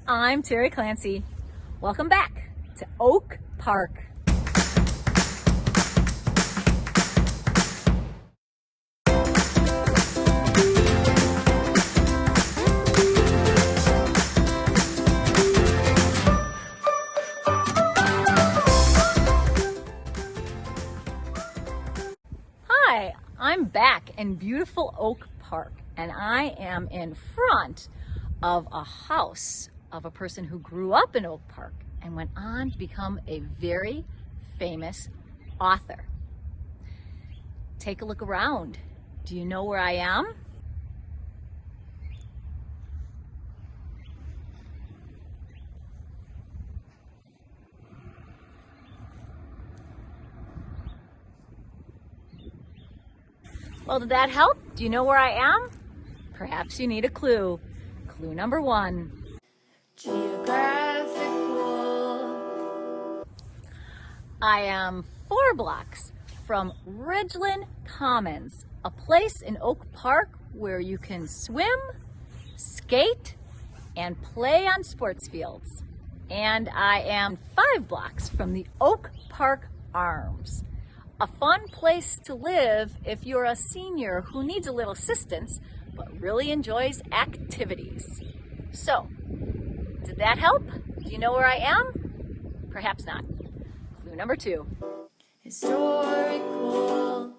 I'm Terry Clancy. Welcome back to Oak Park. Hi, I'm back in beautiful Oak Park, and I am in front of a house of a person who grew up in Oak Park and went on to become a very famous author. Take a look around. Do you know where I am? Well, did that help? Do you know where I am? Perhaps you need a clue. Clue number one. Geographical. I am 4 blocks from Ridgeland Commons, a place in Oak Park where you can swim, skate, and play on sports fields. And I am 5 blocks from the Oak Park Arms, a fun place to live if you're a senior who needs a little assistance but really enjoys activities. So, did that help? Do you know where I am? Perhaps not. Clue number 2. Historical.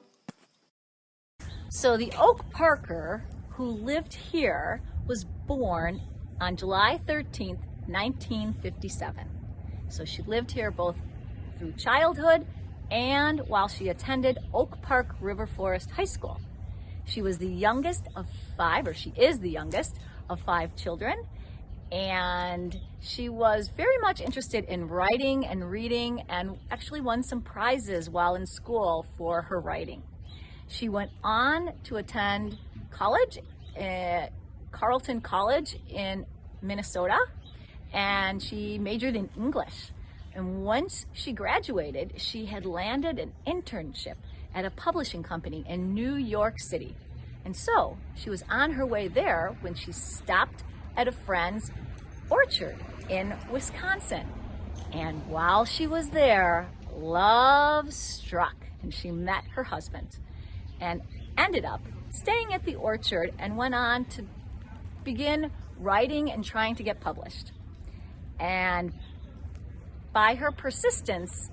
So the Oak Parker who lived here was born on July 13th, 1957. So she lived here both through childhood and while she attended Oak Park River Forest High School. She was the youngest of 5, or she is the youngest of 5 children, and she was very much interested in writing and reading and actually won some prizes while in school for her writing. She went on to attend college at Carleton College in Minnesota, and she majored in English. And once she graduated, she had landed an internship at a publishing company in New York City. And so she was on her way there when she stopped at a friend's orchard in Wisconsin. And while she was there, love struck and she met her husband and ended up staying at the orchard and went on to begin writing and trying to get published. And by her persistence,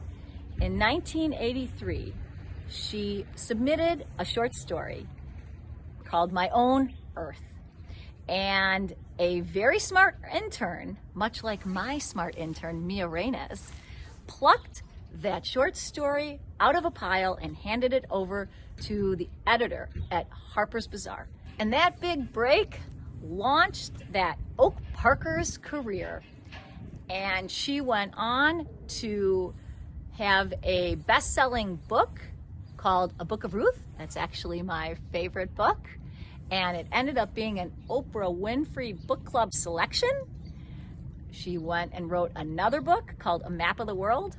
in 1983, she submitted a short story called My Own Earth. And a very smart intern, much like my smart intern, Mia Reynes, plucked that short story out of a pile and handed it over to the editor at Harper's Bazaar. And that big break launched that Oak Parker's career. And she went on to have a best-selling book called A Book of Ruth. That's actually my favorite book. And it ended up being an Oprah Winfrey Book Club selection. She went and wrote another book called A Map of the World.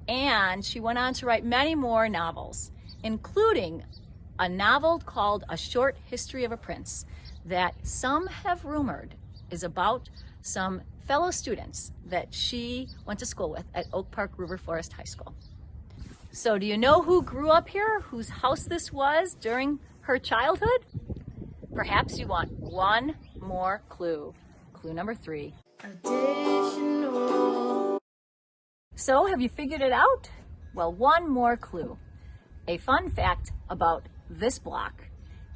And she went on to write many more novels, including a novel called A Short History of a Prince that some have rumored is about some fellow students that she went to school with at Oak Park River Forest High School. So do you know who grew up here, whose house this was during her childhood? Perhaps you want one more clue. Clue number 3. Additional. So have you figured it out? Well, one more clue. A fun fact about this block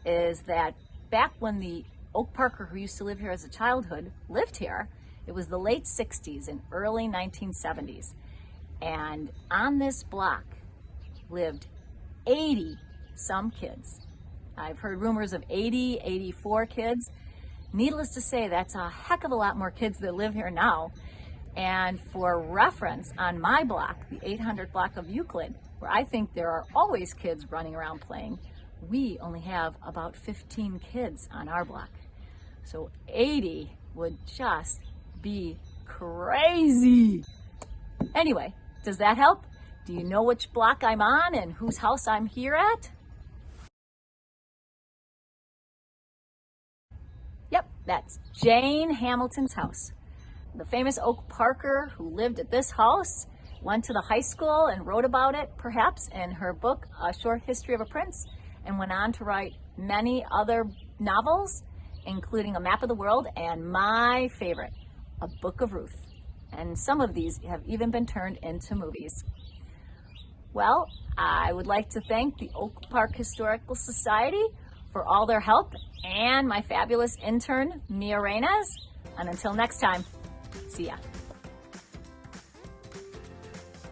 is that back when the Oak Parker who used to live here as a childhood lived here, it was the late 60s and early 1970s. And on this block lived 80 some kids. I've heard rumors of 80, 84 kids. Needless to say, that's a heck of a lot more kids that live here now. And for reference, on my block, the 800 block of Euclid, where I think there are always kids running around playing, we only have about 15 kids on our block. So 80 would just be crazy. Anyway, does that help? Do you know which block I'm on and whose house I'm here at? Yep, that's Jane Hamilton's house. the famous Oak Parker who lived at this house, went to the high school and wrote about it, perhaps, in her book, A Short History of a Prince, and went on to write many other novels, including A Map of the World and my favorite, A Book of Ruth. And some of these have even been turned into movies. Well, I would like to thank the Oak Park Historical Society for all their help and my fabulous intern, Mia Reynez. And until next time, see ya.